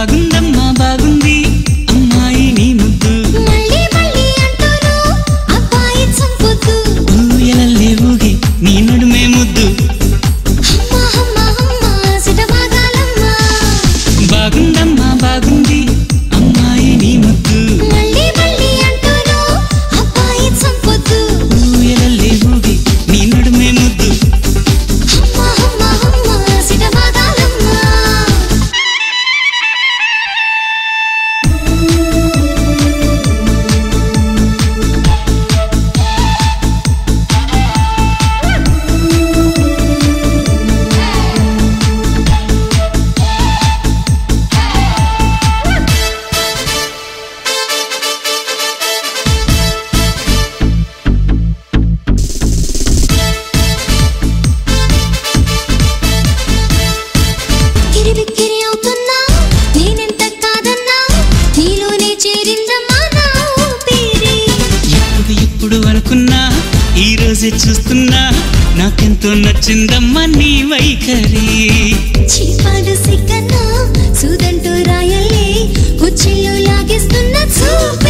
బాగుందమ్మా బాగుంది అమ్మాయి నీ ముద్దు మళ్ళీ మళ్ళీ అంటూను అబ్బాయి చంపుతూ ఊయలల్లే ఊగి నీ నడుమే ముద్దు అమ్మా అమ్మా అమ్మా సిటబాగాలమ్మా బాగుందమ్మా బాగుంది అమ్మాయి నీ ముద్దు మళ్ళీ మళ్ళీ అంటూను అబ్బాయి చంపుతూ ఊయలల్లే ఊగి నీ నడుమే ముద్దు అమ్మా అమ్మా అమ్మా సిటబాగాలమ్మా కిరిబిక్కిరి అవుతున్నా నేనెంత కాదన్నా నీలోనే చేరిందమ్మా నా ఊపిరి ఇప్పుడు అనుకున్నా ఈ రోజే చూస్తున్నా నాకెంతో నచ్చిందమ్మా నీ వైఖరి చీపాడు సిగ్గన్నా సూదంటూ రాయలే కుచ్చిళ్ళు లాగేస్తున్న చూపు